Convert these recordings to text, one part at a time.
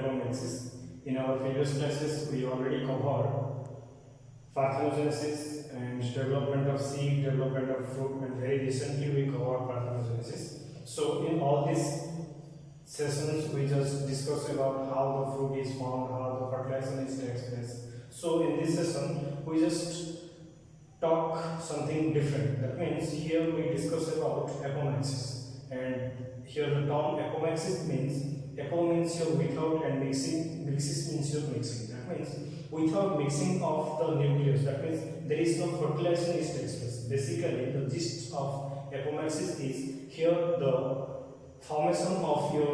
apomixis. In our previous classes, we already covered parthenogenesis and development of seed, development of fruit, and very recently we covered parthenogenesis. So in all these sessions, we just discuss about how the fruit is formed, how the fertilization is takes place. So in this session, we just talk something different. That means here we discuss about apomixis, and here the term apomixis means apo means your without and mixis means your mixing. That means without mixing of the nucleus. That means there is no fertilization is takes place. Basically, the gist of apomixis is here the formation of your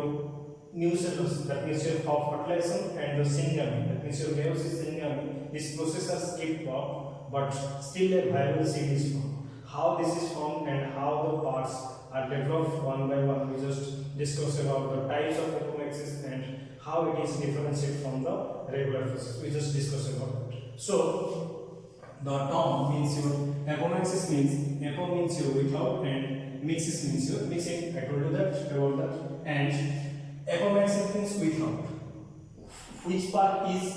new cells. That means your fertilization and the syngamy. That means your meiosis syngamy. This process has skipped up, but still a viable seed is formed. How this is formed and how the parts are developed one by one, we just discuss about the types of apomixis and how it is differentiated from the regular process. We just discuss about that. So the term means your apomixis means apo means your without and mixis means your mixing. I told you that about that. And apomixis means without. Which part is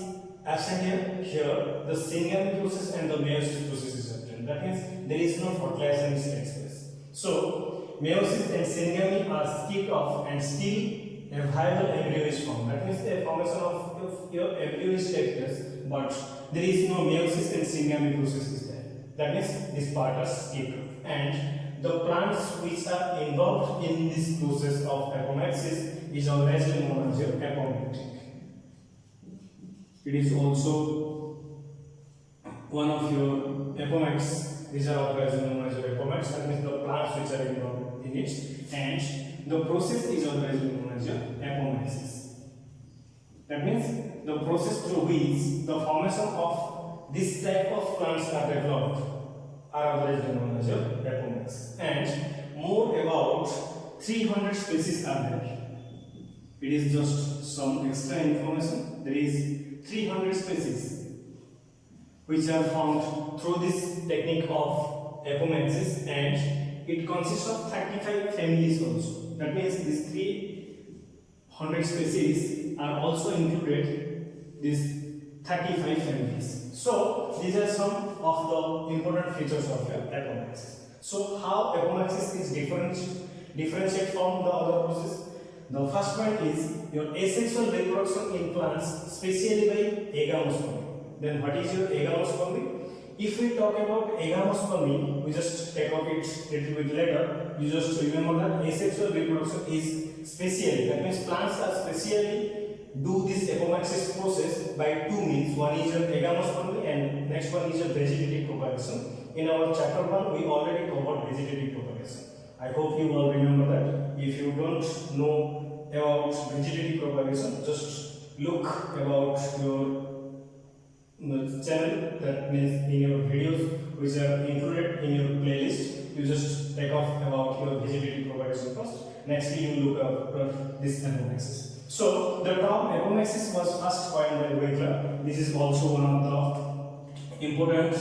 absent here? Here the syngamy process and the meiosis process is absent. That means there is no fertilization is takes place. So meiosis and syngamy are skipped off and still a viable embryo is formed. That means the formation of your embryo is takes place, but there is no meiosis and syngamy process is there. That means this part is skipped off. And the plants which are involved in this process of apomixis is always known as your apomictic. It is also one of your apomix. These are always known as your apomix. That means the plants which are involved in it, and the process is always known as your apomixis. That means the process through which the formation of this type of plants are developed are always known as your apomixis. And more about 300 species are there. It is just some extra information. There is 300 species which are found through this technique of apomixis, and it consists of 35 families also. That means these 300 species are also included these 35 families. So these are some of the important features of your apomixis. So how apomixis is differentiated from the other process? The first point is your asexual reproduction in plants, especially by agamospermy. Then what is your agamospermy? If we talk about agamospermy, we just take up it little bit later. You just remember that asexual reproduction is specially. That means plants are specially do this apomixis process by two means. One is your agamospermy and next one is your vegetative propagation. In our chapter 1, we already covered vegetative propagation. I hope you all remember that. If you don't know about vegetative propagation, just look about your channel. That means in your videos which are included in your playlist, you just take off about your vegetative propagation first. Next you look up this apomixis. So the term apomixis was first coined by Winkler. This is also one of the important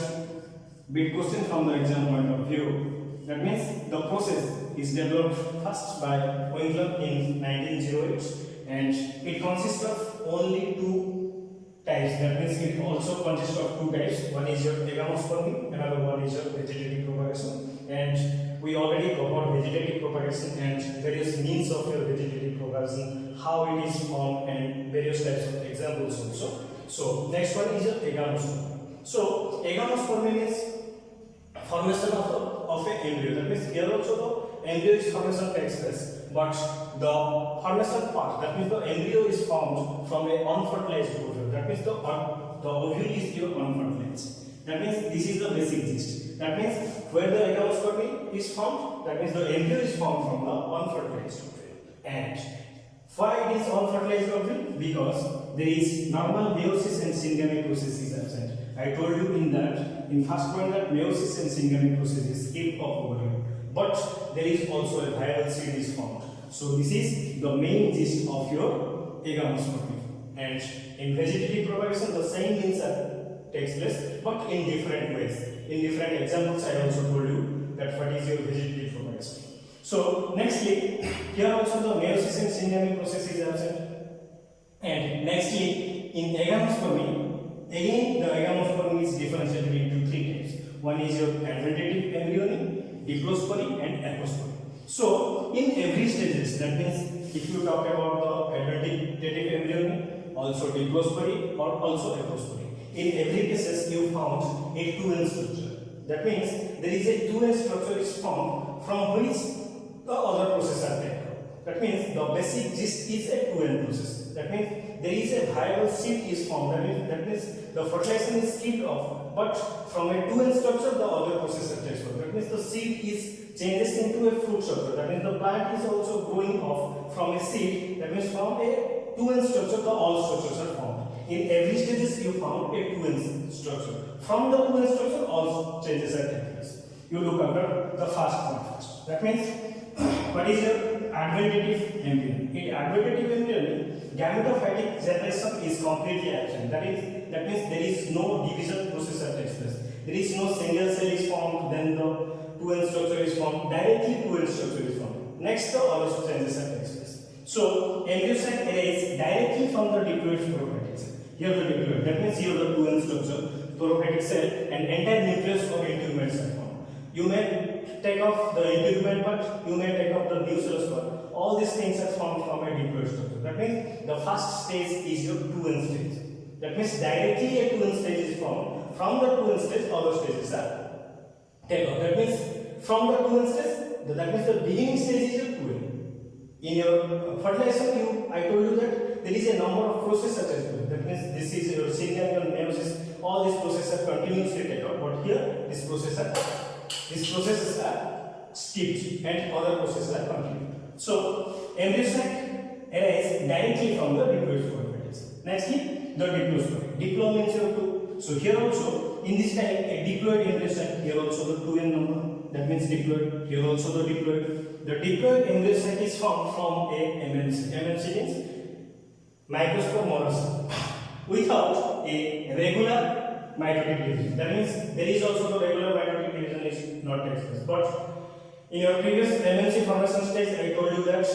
big question from the exam point of view. That means the process is developed first by Winkler in 1908, and it consists of only two types. That means it also consists of two types. One is your agamospermy, another one is your vegetative propagation. And we already covered vegetative propagation and various means of your vegetative propagation, how it is formed, and various types of examples also. So next one is your agamospermy. So agamospermy means formation of an embryo. That means here also the embryo's formation takes place, but the formation part, that means the embryo is formed from an unfertilized ovule. That means the ovule is your unfertilized. That means this is the basic gist. That means where the agamospermy is formed, that means the embryo is formed from the unfertilized ovule. And why it is unfertilized ovule? Because there is normal meiosis and syngamy process is absent. I told you in first point that meiosis and syngamy process is skipped off over here. But there is also a viable seed is formed. So this is the main gist of your agamospermy. And in vegetative propagation, the same means takes place, but in different ways. In different examples, I also told you that what is your vegetative propagation. So nextly, here also the meiosis and syngamy process is absent. And nextly, in agamospermy, again the agamospermy is differentiated into three types. One is your adventitive embryony, diplospory, and apospory. So, in every stages, that means if you talk about the adventitive embryony, also diplospory or also apospory, in every cases you found a 2N structure. That means there is a 2N structure is formed from which the other process are taken. That means the basic gist is a 2N process. That means there is a viable seed is formed. That means the fertilization is skipped off, but from a 2N structure the other process takes place. That means the seed is changes into a fruit structure. That means the plant is also growing off from a seed. That means from a 2N structure the all structures are formed. In every stages you found a 2N structure. From the 2N structure all changes are taking place. You look under the first one first. That means what is your adventitive embryo? In adventitive embryo, gametophytic generation is completely absent. That means there is no division process that takes place. There is no single cell is formed, then the 2N structure is formed, directly 2N structure is formed. Next, the other changes that takes place. So, embryo sac arises directly from the diploid sporophytic cell. Here the diploid, that means here the 2N structure, sporophytic cell, and entire nucleus or integuments are formed. You may take off the integument part, you may take off the nucleus part. All these things are formed from a diploid structure. That means the first stage is your 2N stage. That means directly a 2N stage is formed. From the 2N stage, other stages are taken off. That means from the 2N stage, that means the beginning stage is your 2N. In your fertilization, I told you that there is a number of processes attached. That means this is your syngamial meiosis. All these processes are continuously taken out, but here these processes are skipped and other processes are continued. So, embryo sac arises directly from the diploid sporophytic cell. Nextly, the diplospory. Diplo means your 2. So, here also, in this type, a diploid embryo sac, here also the 2N number, that means diploid, here also the diploid. The diploid embryo sac is formed from a MMC. MMC means microspore monocyte without a regular mitotic division. That means there is also the regular mitotic division is not takes place. But in your previous MMC formation stage, I told you that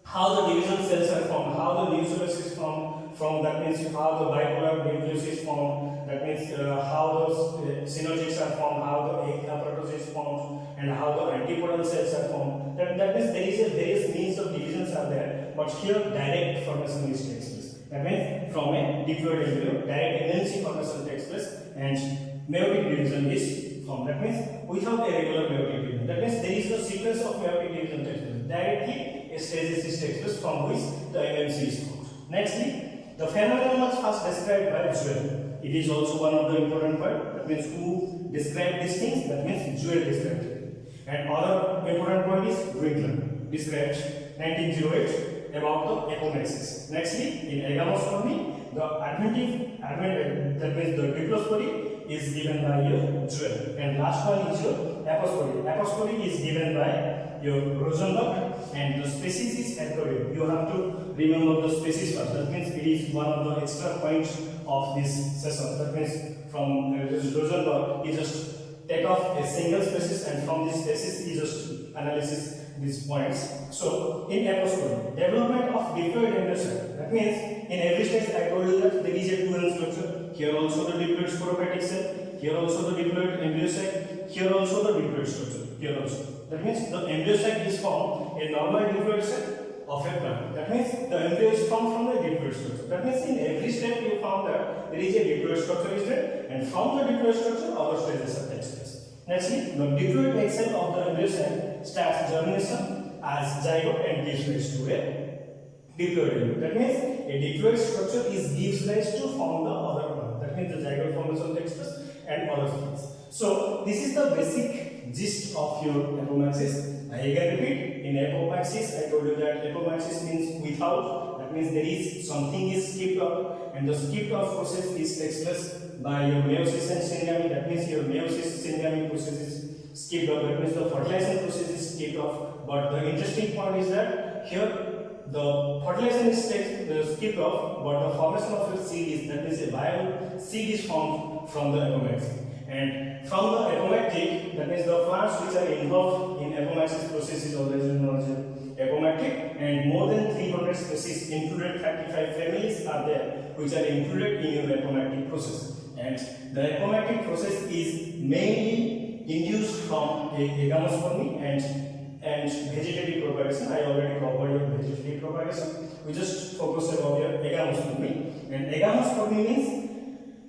how the division cells are formed, how the nucleus is formed, from that means how the bipolar nucleus is formed, that means how those synergics are formed, how the egg apparatus is formed, and how the antipodal cells are formed. That means there is a various means of divisions are there, but here direct formation is takes place. That means from a diploid embryo, direct MMC formation takes place, and meiotic division is formed. That means without a regular meiotic division. That means there is no sequence of meiotic division takes place. Directly a stasis takes place from which the MMC is formed. Nextly, the phenomenon was first described by Jewell. It is also one of the important part. That means who described these things? That means Jewell described it. And other important point is Winkler described 1908 about the apomixis. Nextly, in agamospermy, the adventitive, that means the diplospory is given by your Jewell. And last one is your apospory. Apospory is given by your Rosenberg, and the species is Actorium. You have to remember the species first. That means it is one of the extra points of this session. That means from Rosenberg, you just take off a single species, and from this species you just analysis these points. So in apospory, development of diploid embryo sac. That means in every stage I told you that there is a 2N structure. Here also the diploid sporophytic cell. Here also the diploid embryo sac. Here also the diploid structure. Here also. That means the embryo sac is formed a normal diploid sac of a plant. That means the embryo is formed from the diploid structure. That means in every step you found that there is a diploid structure is there, and from the diploid structure other stages are takes place. Nextly, the diploid egg cell of the embryo cell starts germination as zygote and gives rise to a diploid embryo. That means a diploid structure gives rise to form the other plant. That means the zygote formation takes place and other things. So this is the basic gist of your apomixis. I again repeat, in apomixis I told you that apomixis means without. That means there is something is skipped off, and the skipped off process is takes place by your meiosis and syngamy. That means your meiosis syngamy process is skipped off. That means the fertilization process is skipped off. But the interesting point is that here the fertilization is skipped off, but the formation of your seed is, that means a viable seed is formed from the apomixis. And from the apomactic, that means the plants which are involved in apomixis process is always known as apomactic, and more than 300 species included 35 families are there which are included in your apomactic process. And the apomactic process is mainly induced from agamospermy and vegetative propagation. I already covered your vegetative propagation. We just focus about your agamospermy. And agamospermy means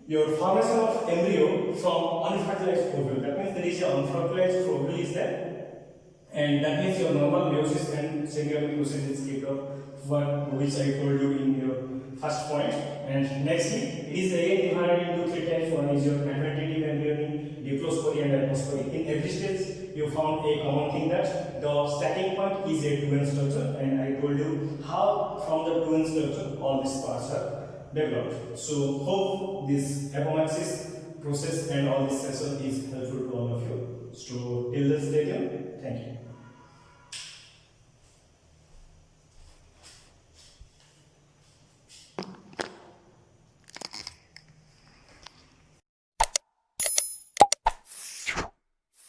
your formation of embryo from unfertilized ovule. That means there is an unfertilized ovule is there, and that means your normal meiosis and semi-organic process is skipped off, which I told you in your first point. And nextly, it is again divided into three types. One is your adventitive embryonic, diplospory, and apospory. In every stage, you found a common thing that the starting point is a two-end structure, and I told you how from the two-end structure all these parts are developed. So hope this apomixis process and all this session is helpful to all of you. So till then, stay tuned. Thank you.